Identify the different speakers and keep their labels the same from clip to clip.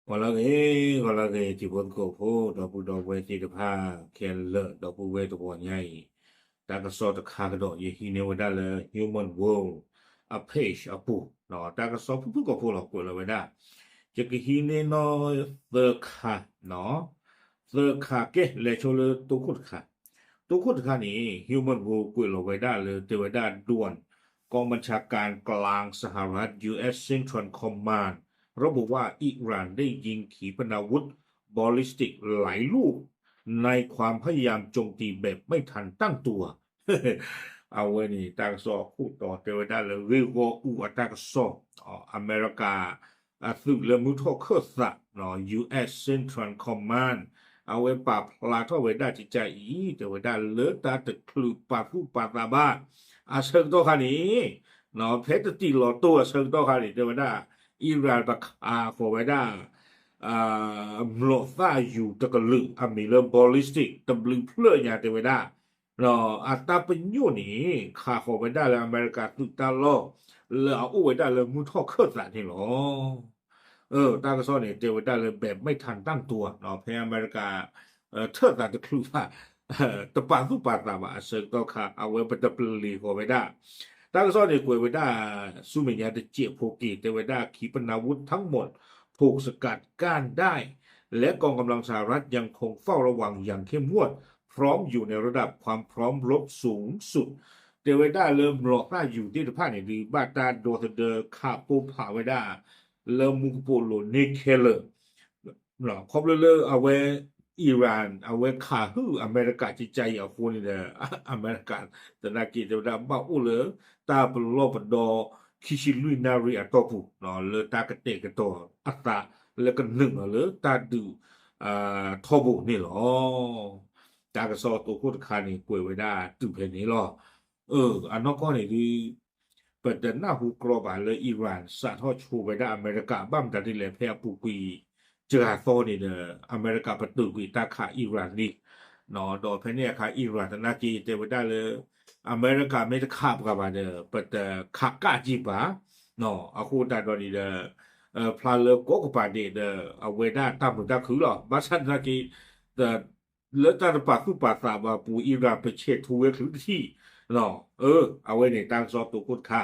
Speaker 1: Walage jibon ko pho dopu dowe ti de pha ken le dopu we to bo nyai ta ka so ta kha ka do ye hi ne wada le human world a page a pu no ta ka so pu ko pho lo ko le wada je ki hi ne no the kha no the kha ke le cho le to khut kha to khut kha ni human world ko lo wada le te wada ด่วนกองบัญชาการกลางสหรัฐ US Central Command ระบุว่าอิหร่านได้ยิงขีปนาวุธบอลลิสติกหลายลูกในความพยายามโจมตีแบบไม่ทันตั้งตัว เอาไว้นี่ตากซอคู่ต่อเตวได้เลยวิวอูอัตากซออเมริกาสึกและมุทอเคอสะเนาะ US Central Command เอาไว้ปราบพลาทไว้ได้จิตใจอีเตวได้เลอตาตะคลุปาผู้ปาตาบ้าเชิงตัวคันนี้เนาะเพชรติลอตัวเชิงตัวคันนี้เตวได้อิหร่านตะขอไว้ได้มโลซาอยู่ตะกลึอเมริกาบอลลิสติกตะบลึเพลญาเตวได้เนาะอัตราประโยชน์นี่ค่าขอไว้ได้แล้วอเมริกาตุตาลอแล้วเอาไว้ได้แล้วมุทอเคอสะนี่หรอตากซอนี่เตวได้เลยแบบไม่ทันตั้งตัวเนาะเพอเมริกาเทิดตาตะคลุว่าตะปาสุปาตาว่าเสกตอค่ะเอาไว้ปะตะปลีขอไว้ได้ตากซอนี่กวยไว้ได้สุเมญาตะเจโพกีเตวได้ขีปนาวุธทั้งหมดถูกสกัดกั้นได้และกองกำลังสหรัฐยังคงเฝ้าระวังอย่างเข้มงวดพร้อมอยู่ในระดับความพร้อมรบสูงสุดเตวได้เริ่มรอค่าอยู่ที่ภาคในดีบาตาโดเดอคาโปพาไว้ได้เริ่มมุกโปโลเนเคเลเนาะครบเลอเอาไว้อิหร่านเอาไว้คาฮืออเมริกาจิใจเอาคนนี่อเมริกันแต่นากีเตวได้บ่อุเลตาปโลปดอคิชิลุยนารีอะตอปุเนาะเลตากะเตกะตออัตตาแล้วก็1เลตาดูทอบุนี่หรอตากะซอตัวคุดคานี่กวยไว้ได้ตึเพนี้หรออันนอกก็นี่ดีเปิดแต่หน้าฮูกรอบาเลยอิหร่านสะทอชูไว้ได้อเมริกาบ้ามตาที่แลแพ้ปูกีเจอโซนี่เด้ออเมริกาประตูกีตาขาอิหร่านนี่เนาะดอเพเนี่ยขาอิหร่านนากีเตไว้ได้เลยอเมริกาไม่ได้ขับกับบาเด้อเปิดแต่ขักกะจิบาเนาะอะคูตาดอนี่เด้อพลาเลโกกปาเดเด้อเอาไว้ได้ตามตาคือหรอบาชันนากีแต่เลตาปาสุปาตาบาปูอิหร่านไปเชทูเวคือที่เนาะเอาไว้ในตั้งซอตัวคุดค่า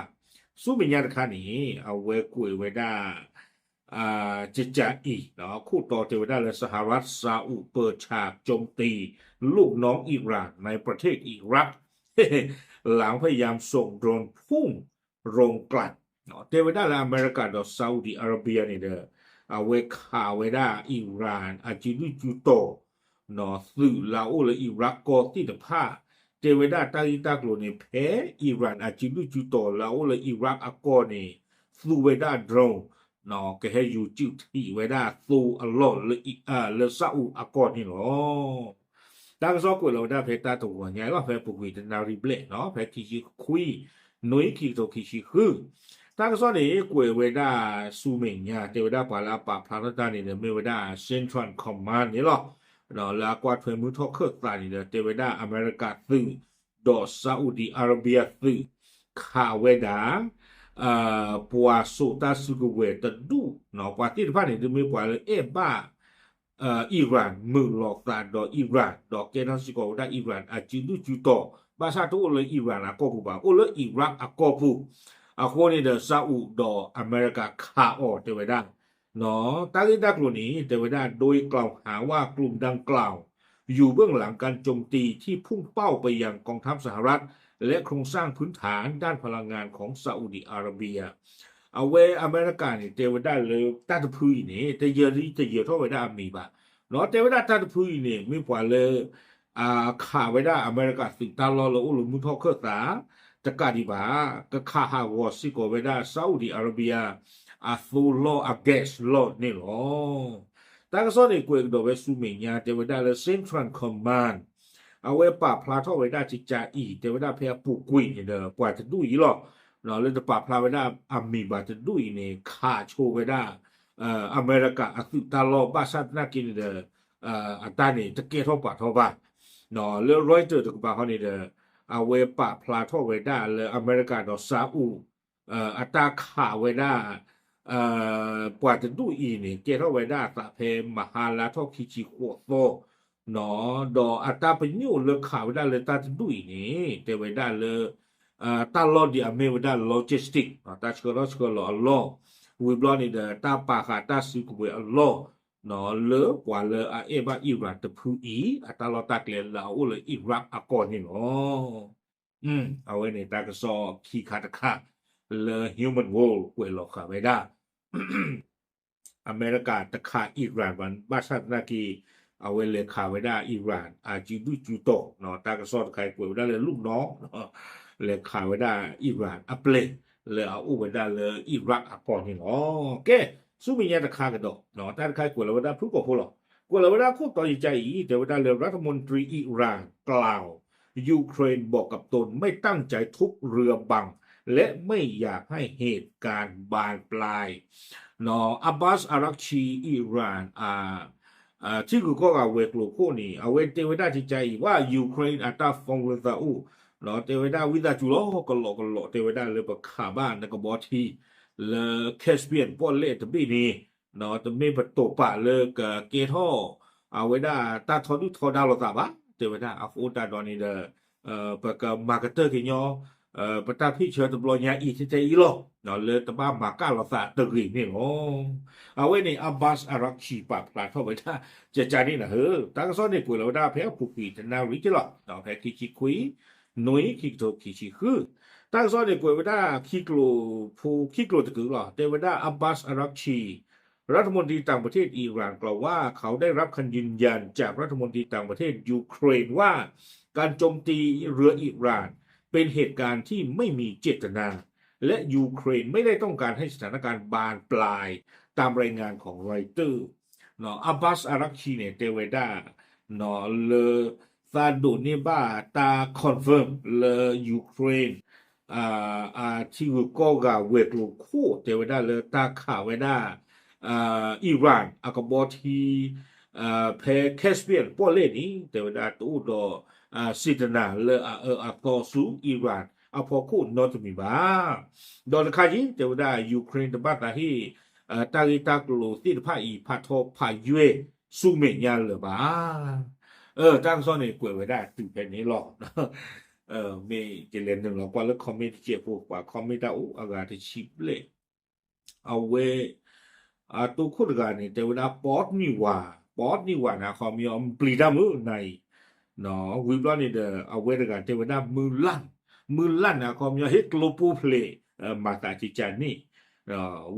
Speaker 1: สุมิญญาณค่านี้เอาไว้คุยไว้ได้จิจาอีเนาะคู่ต่อเทวดาและสหรัฐซาอุเปิดฉากโจมตีลูกน้องอิหร่านในประเทศอิรัก หลังพยายามส่งโดรนพุ่งโรงกลั่นเนาะเทวดาและอเมริกาดอซาอุดิอาระเบียนี่เด้อเอาไว้ข่าวไว้ได้อิหร่านอาจิลุจุโตเนาะสื่อลาโอและอิรักก็ติดผ้าเทวดาตาลิตากโลนี่แพ้อิหร่านอาจิลุจุโตลาโอและอิรักอากอนี่สู้ไว้ได้โดรนเนาะก็ให้อยู่จิที่ไว้ได้สู้อัลลอฮ์และซาอุอากอนี่เนาะตากซอกวยเราได้เพตาตัวใหญ่ว่าแพ้ปุกวีตนาริเบลเนาะแพ้ที่ชิคุยหน่วยคิโตคิชิคือตากซอนี่กวยไว้ได้ซูเมญญาเทวดาปาลาปาพาราตานี่เมวดาเซ็นทรัลคอมมานด์นี่หรอเนาะลากวาดเพิ่นมือทอเคอตานี่เทวดาอเมริกาซึ่งดอซาอุดิอาระเบียซึ่งคาเวดาpuasa suguwe tedu no pati depan ni demi puala ba Iran melokta do Iran do kenan siko da Iran ajidu juto bahasa tu oleh Iran akopu ba oleh Iraq akopu ako ni de Sau do America ขาออกเทวดาเนาะตาลิดักโลนี้เทวดาโดยกล่าวหาว่ากลุ่มดังกล่าวอยู่เบื้องหลังการโจมตีที่พุ่งเป้าไปยังกองทัพสหรัฐและโครงสร้างพื้นฐานด้านพลังงานของซาอุดิอาระเบียเอาไว้อเมริกานี่เทวดาเลยตัดพื้นนี่แต่เยอะนี่จะเยอะเท่าไว้ได้มีบ่เนาะเทวดาตัดพื้นนี่มีกว่าเลยข่าไว้ได้อเมริกาสิตาลอละอุลมุทอเคอตาตะกาดิบาก็ข่าหาวอสิโกไว้ได้ซาอุดิอาระเบียซูโลอะเกสโลนี่หรอตากซอนี่กวยดอเวสุเมญญาเทวดาและเซ็นทรัลคอมมานด์เอาไว้ปราบพลาทไว้ได้จิจาอีเทวดาเพปุกุยนี่เด้อปว่าจะดุอีหรอเนาะเลยจะปราบพลาไว้ได้อามีบาจะดุอีนี่ฆ่าโชไว้ได้อเมริกาอสุตาลอบาซัตนากินเด้ออัตานี่จะเกทอปะทอบาเนาะเรื่องรอยเจอตะกบาเฮานี่เด้อเอาไว้ปราบพลาทไว้ได้เลยอเมริกาดอซาอุอัตราฆ่าไว้ได้ ปว่าจะดูอีนี่เกทาไว้ได้สะเพมหาลาทอคิจิโคโตเนาะดออัตราปญูเลข่าวได้เลยตาจะดูอีนี่แต่ไว้ได้เลยตาลอดีอเมไว้ได้โลจิสติกตาชกรชกรอัลลอฮ์วิบลอนี่เดตาปาคาตาซิกุเวอัลลอฮ์เนาะเลกว่าเลอาเอบาอิรักตะพูอีอัตาลอตักเลลาอุเลอิรักอะกอนนี่เนาะเอาไว้ในตากซอคีคาตะคะเล human world กวยลอค่ะไว้ได้ อเมริกาตะขาอิหร่านวันบาชัดนากีเอาไว้เลยข่าวไว้ได้อิหร่านอาจิดุจุโตเนาะตากซอใครกวยไว้ได้เลยลูกน้องเนาะเลยข่าวไว้ได้อิหร่านอัปเลเลยเอาอุไว้ได้เลยอิรักอะก่อนนี่เนาะแกสุมีญาตะขากันดอกเนาะตาใครกวยไว้ได้ผู้ก็พูดหรอกกวยไว้ได้คู่ต่อใจอีแต่ไว้ได้เลยรัฐมนตรีอิหร่านกล่าวยูเครนบอกกับตนไม่ตั้งใจทุบเรือบังและไม่อยากให้เหตุการณ์บานปลายเนาะอับบาสอารักชีอิหร่านที่กูก็เอาเวกโลโคนี่เอาเวเตวดาจิใจว่ายูเครนอัตาฟองเลซาอูเนาะเตวดาวิดาจุโลก็โลเตวดาเลยปะขาบ้านก็บ่ที่เลแคสเปียนป้อนเลตบีนี่เนาะตะเมปะโตปะเลกเกทอเอาไว้ได้ตาทอดุทอดาวลตาบะเตวดาอัฟโอตาดอนี่เดปะกะมาร์เกเตอร์กิญอปะตาพี่เชิญตบลอญาอีที่ใจอีโลเนาะเลยตะบ้ามากาลซาตะรีนี่โอเอาไว้ในอับบาสอารักชีปะพลาเข้าไปถ้าจะจานี่นะตั้งซ้อนในปุยแล้วได้แพ้ผู้ปีจะนาริจิล่ะเนาะแพ้คิชิคุยหนุยคิกโตคิชิคือตั้งซ้อนในปุยได้คิกโลผู้คิกโลตะกือล่ะแต่ว่าได้อับบาสอารักชีรัฐมนตรีต่างประเทศอิหร่านกล่าวว่าเขาได้รับคำยืนยันจากรัฐมนตรีต่างประเทศยูเครนว่าการโจมตีเรืออิหร่านเป็นเหตุการณ์ที่ไม่มีเจตนาและยูเครนไม่ได้ต้องการให้สถานการณ์บานปลายตามรายงานของรอยเตอร์เนาะอับบาสอารักชีเนี่ยเตเวดาเนาะเลซาโดเนบาตาคอนเฟิร์มเลยูเครนที่ก็กาเวกโลโคเตเวดาเลตาข่าวไว้ได้อิหร่านอากบอทีแพแคสเปียนป้อเลนี่เตเวดาตูดสิตนาเลต่อสู้อิหร่านพอคูนอตมีบาดอนคาจิเตวดายูเครนตะบาตาฮีตาริตากโลติพาอีพาทอพายุเอสุเมญาเลบาตั้งซ้อนนี่กวยไว้ได้ตึแผ่นนี้หรอกมีเจเลนนึงหรอกว่าแล้วคอมเมนต์เจ็บพวกว่าคอมเมนต์อากาศชิบเลยเอาเวตัวคุดกานี่เตวดาปอดนี่ว่านะคอมยอมปลีดามือในเนาะวิบลอนี่เอาเวดกาเตวดามือลั่นนะคอมยอเฮกโลปูเพลมาตาจิจานี่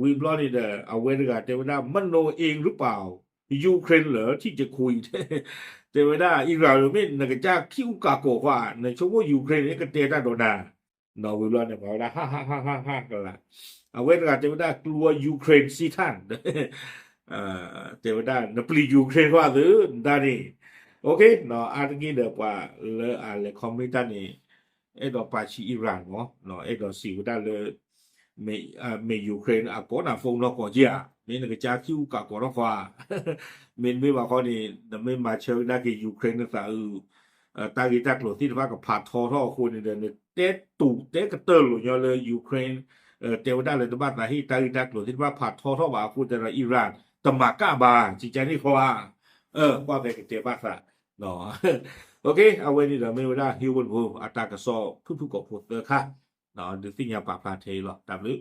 Speaker 1: วิบลอนี่เอาเวดกาเตวดามโนเองหรือเปล่ายูเครนเหรอที่จะคุยเตวดาอิหร่านไม่นกจากคิวกาโกว่าในช่วงว่ายูเครนนี่ก็เตดาโดนาเนาะวิบลอนี่ว่าฮ่าๆๆๆกันละเอาเวดกาเตวดากลัวยูเครนสิท่านเตวดานปลียูเครนว่าหรือดานี่โอเคเนาะอาตกี้ว่าเลคอมเมนต์นี่ดอปาชิอิหร่านเนาะดอสิวดาเลเมยูเครนกอนาฟงเนาะก็จินี่นกจาคิวกะกอรฟาเมนไม่ว่าเขานี่ไม่มาเชิงนากิยูเครนตาตากิตักโลที่ว่ากับพาทอคนนี่เตตุเตกเตอร์โลยอเลยยูเครนเตวดาเลยตะบาตาฮีตากิตักโลที่ว่าพาทอว่าพูดแต่อิหร่านตะมากะบาจิจานี่เพราะว่าว่าไปเตบาซะเนาะโอเคเอาไว้นี่ไม่ว่าฮิวเวิร์ดอัตากะซอผู้ก็พูดค่ะเนาะดูสิญาปาพาเทหรอกตามลึ